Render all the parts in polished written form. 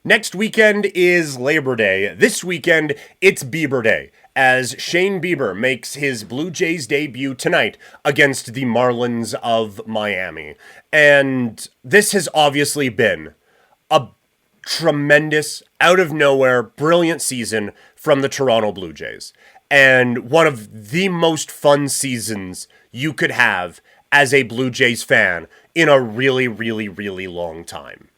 Next weekend is Labor Day. This weekend, it's Bieber Day, as Shane Bieber makes his Blue Jays debut tonight against the Marlins of Miami. And this has obviously been a tremendous, out of nowhere, brilliant season from the Toronto Blue Jays. And one of the most fun seasons you could have as a Blue Jays fan in a really, really, really long time.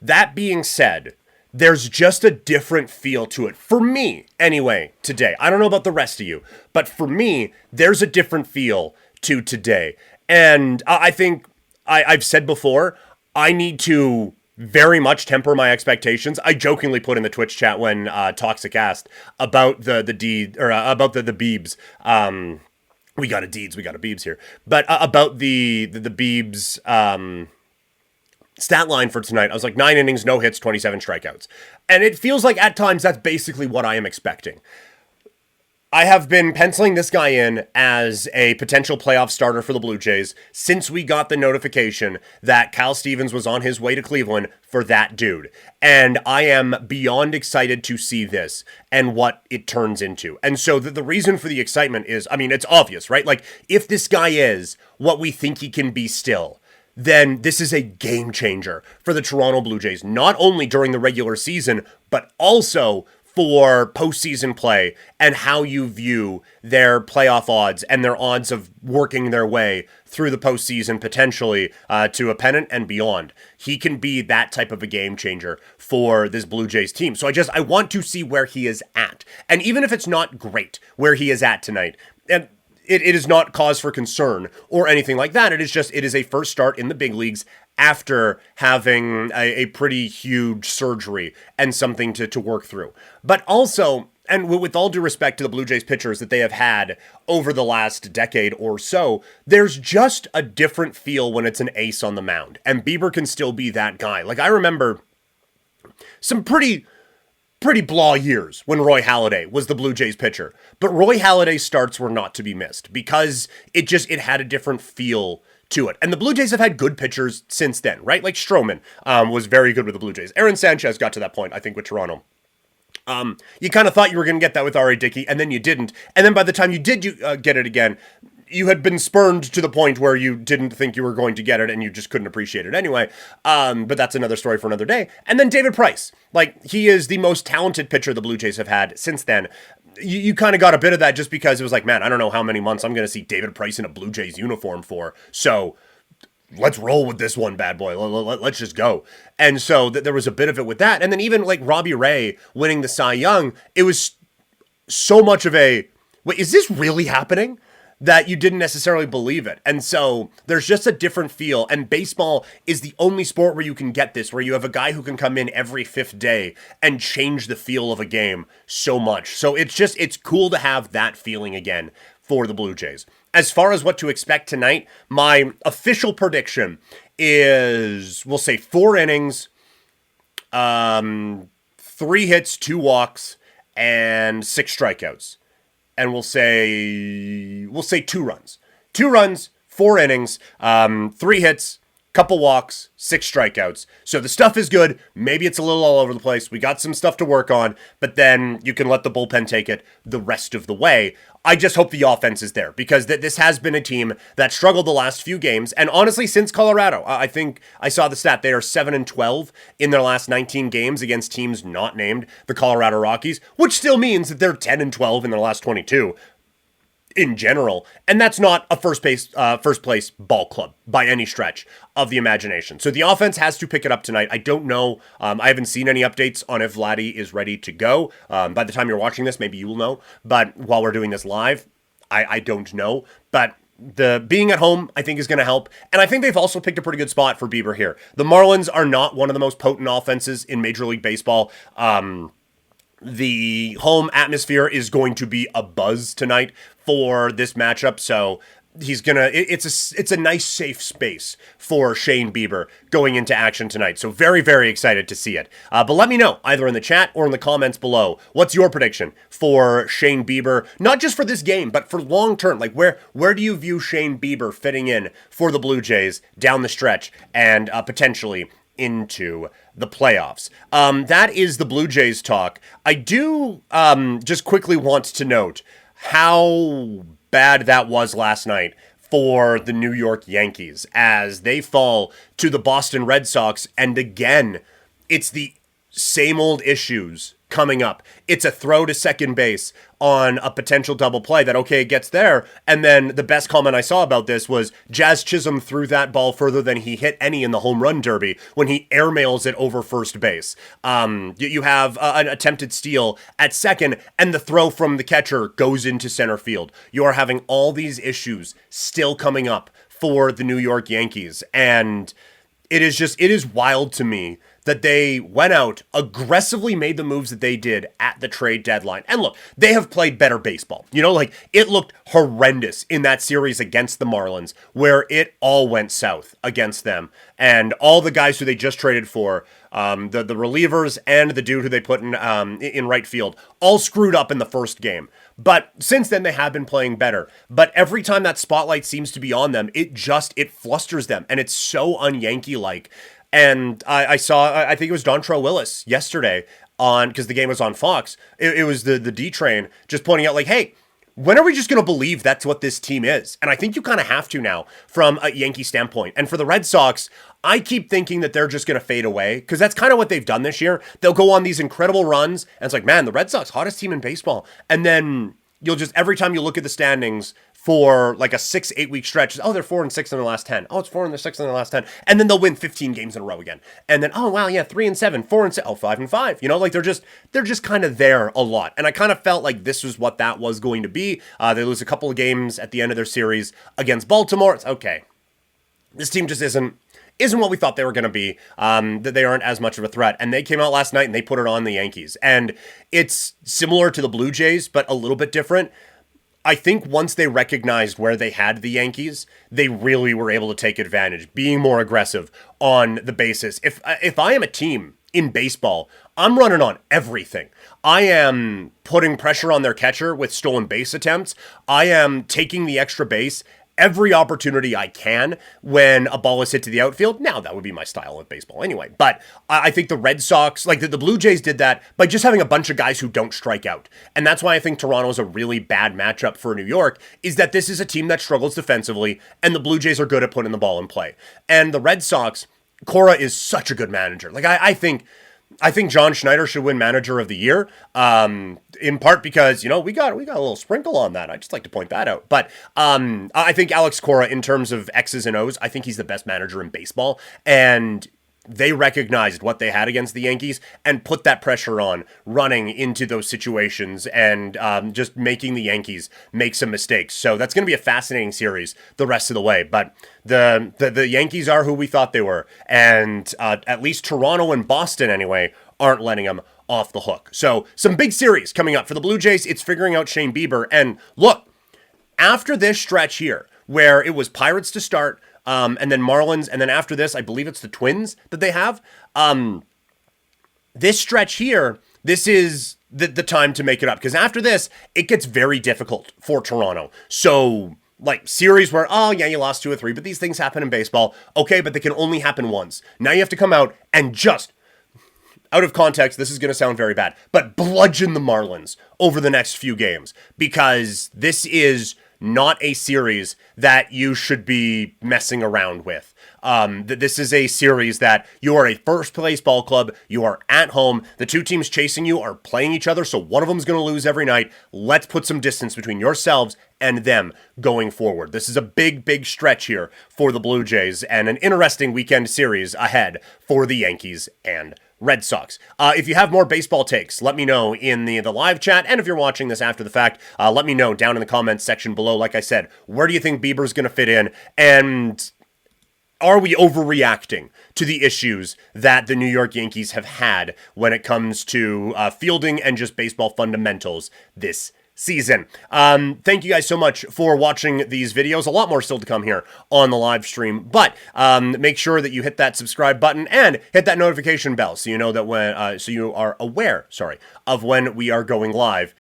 That being said, there's just a different feel to it. For me, anyway, today. I don't know about the rest of you, but for me, there's a different feel to today. And I think I've said before, I need to very much temper my expectations. I jokingly put in the Twitch chat when Toxic asked about the Biebs. We got a Deeds, we got a Biebs here. But about the Biebs stat line for tonight, I was like 9 innings, no hits, 27 strikeouts. And it feels like at times that's basically what I am expecting. I have been penciling this guy in as a potential playoff starter for the Blue Jays since we got the notification that Kyle Stevens was on his way to Cleveland for that dude. And I am beyond excited to see this and what it turns into. And so the reason for the excitement is, I mean, it's obvious, right? Like, if this guy is what we think he can be still, then this is a game changer for the Toronto Blue Jays, not only during the regular season, but also for postseason play and how you view their playoff odds and their odds of working their way through the postseason potentially to a pennant and beyond. He can be that type of a game changer for this Blue Jays team. So I want to see where he is at. And even if it's not great where he is at tonight, and it is not cause for concern or anything like that. It is a first start in the big leagues after having a pretty huge surgery and something to work through. But also, and with all due respect to the Blue Jays pitchers that they have had over the last decade or so, there's just a different feel when it's an ace on the mound. And Bieber can still be that guy. Like, I remember some pretty blah years when Roy Halladay was the Blue Jays pitcher. But Roy Halladay's starts were not to be missed because it had a different feel to it. And the Blue Jays have had good pitchers since then, right? Like Stroman was very good with the Blue Jays. Aaron Sanchez got to that point, I think, with Toronto. You kind of thought you were going to get that with R.A. Dickey, and then you didn't. And then by the time you did get it again, you had been spurned to the point where you didn't think you were going to get it and you just couldn't appreciate it anyway. But that's another story for another day. And then David Price. Like, he is the most talented pitcher the Blue Jays have had since then. You kind of got a bit of that just because it was like, man, I don't know how many months I'm going to see David Price in a Blue Jays uniform for. So let's roll with this one, bad boy. Let's just go. And so there was a bit of it with that. And then even like Robbie Ray winning the Cy Young, it was so much of a, wait, is this really happening? That you didn't necessarily believe it. And so there's just a different feel. And baseball is the only sport where you can get this, where you have a guy who can come in every fifth day and change the feel of a game so much. So it's cool to have that feeling again for the Blue Jays. As far as what to expect tonight, my official prediction is, we'll say 4 innings, 3 hits, 2 walks, and 6 strikeouts. And we'll say 2 runs. 2 runs, 4 innings, 3 hits, couple walks, 6 strikeouts. So the stuff is good. Maybe it's a little all over the place. We got some stuff to work on, but then you can let the bullpen take it the rest of the way. I just hope the offense is there because this has been a team that struggled the last few games. And honestly, since Colorado, I think I saw the stat. They are 7-12 in their last 19 games against teams not named the Colorado Rockies, which still means that they're 10-12 in their last 22. In general, and that's not a first place ball club by any stretch of the imagination. So the offense has to pick it up tonight. I don't know. I haven't seen any updates on if Vladdy is ready to go. By the time you're watching this, maybe you will know. But while we're doing this live, I don't know. But the being at home, I think, is going to help. And I think they've also picked a pretty good spot for Bieber here. The Marlins are not one of the most potent offenses in Major League Baseball. The home atmosphere is going to be a buzz tonight for this matchup, so it's a nice safe space for Shane Bieber going into action tonight. So very, very excited to see it. But let me know either in the chat or in the comments below. What's your prediction for Shane Bieber? Not just for this game, but for long term. Like where do you view Shane Bieber fitting in for the Blue Jays down the stretch and potentially into the playoffs. That is the Blue Jays talk. I do just quickly want to note how bad that was last night for the New York Yankees as they fall to the Boston Red Sox. And again, it's the same old issues coming up. It's a throw to second base on a potential double play that, okay, it gets there. And then the best comment I saw about this was Jazz Chisholm threw that ball further than he hit any in the home run derby when he airmails it over first base. You have an attempted steal at second, and the throw from the catcher goes into center field. You are having all these issues still coming up for the New York Yankees. And it is wild to me that they went out, aggressively made the moves that they did at the trade deadline. And look, they have played better baseball. It looked horrendous in that series against the Marlins, where it all went south against them. And all the guys who they just traded for, the relievers and the dude who they put in right field, all screwed up in the first game. But since then, they have been playing better. But every time that spotlight seems to be on them, it flusters them. And it's so un-Yankee-like. And I think it was Dontrell Willis yesterday because the game was on Fox. It was the D train just pointing out like, hey, when are we just going to believe that's what this team is? And I think you kind of have to now from a Yankee standpoint. And for the Red Sox, I keep thinking that they're just going to fade away because that's kind of what they've done this year. They'll go on these incredible runs and it's like, man, the Red Sox, hottest team in baseball. And then you'll just, every time you look at the standings for like a 6-8 week stretch, oh, they're 4-6 in their last 10. Oh, it's 4-6 in their last 10. And then they'll win 15 games in a row again. And then, oh, wow, yeah, 3-7, 4-6, oh, 5-5. They're just kind of there a lot. And I kind of felt like this was what that was going to be. They lose a couple of games at the end of their series against Baltimore. It's okay. This team just isn't what we thought they were going to be, that they aren't as much of a threat. And they came out last night and they put it on the Yankees. And it's similar to the Blue Jays, but a little bit different. I think once they recognized where they had the Yankees, they really were able to take advantage, being more aggressive on the bases. If I am a team in baseball, I'm running on everything. I am putting pressure on their catcher with stolen base attempts. I am taking the extra base every opportunity I can when a ball is hit to the outfield. Now, that would be my style of baseball anyway. But I think the Red Sox, like the Blue Jays did that by just having a bunch of guys who don't strike out. And that's why I think Toronto is a really bad matchup for New York, is that this is a team that struggles defensively, and the Blue Jays are good at putting the ball in play. And the Red Sox, Cora is such a good manager. Like, I think John Schneider should win Manager of the Year, in part because, we got a little sprinkle on that. I just like to point that out. But I think Alex Cora, in terms of X's and O's, I think he's the best manager in baseball. And they recognized what they had against the Yankees and put that pressure on, running into those situations and just making the Yankees make some mistakes. So that's going to be a fascinating series the rest of the way. But the Yankees are who we thought they were. And at least Toronto and Boston, anyway, aren't letting them off the hook. So some big series coming up. For the Blue Jays, it's figuring out Shane Bieber. And look, after this stretch here, where it was Pirates to start, and then Marlins, and then after this, I believe it's the Twins that they have. This stretch here, this is the time to make it up. Because after this, it gets very difficult for Toronto. So, like, series where, oh, yeah, you lost 2 or 3, but these things happen in baseball. Okay, but they can only happen once. Now you have to come out and just, out of context, this is going to sound very bad, but bludgeon the Marlins over the next few games. Because this is not a series that you should be messing around with. This is a series that you are a first place ball club. You are at home. The two teams chasing you are playing each other, so one of them is going to lose every night. Let's put some distance between yourselves and them going forward. This is a big, big stretch here for the Blue Jays and an interesting weekend series ahead for the Yankees and Red Sox. If you have more baseball takes, let me know in the live chat. And if you're watching this after the fact, let me know down in the comments section below. Like I said, where do you think Bieber's going to fit in? And are we overreacting to the issues that the New York Yankees have had when it comes to fielding and just baseball fundamentals this season? Thank you guys so much for watching these videos. A lot more still to come here on the live stream, but make sure that you hit that subscribe button and hit that notification bell so you know that when so you are aware, of when we are going live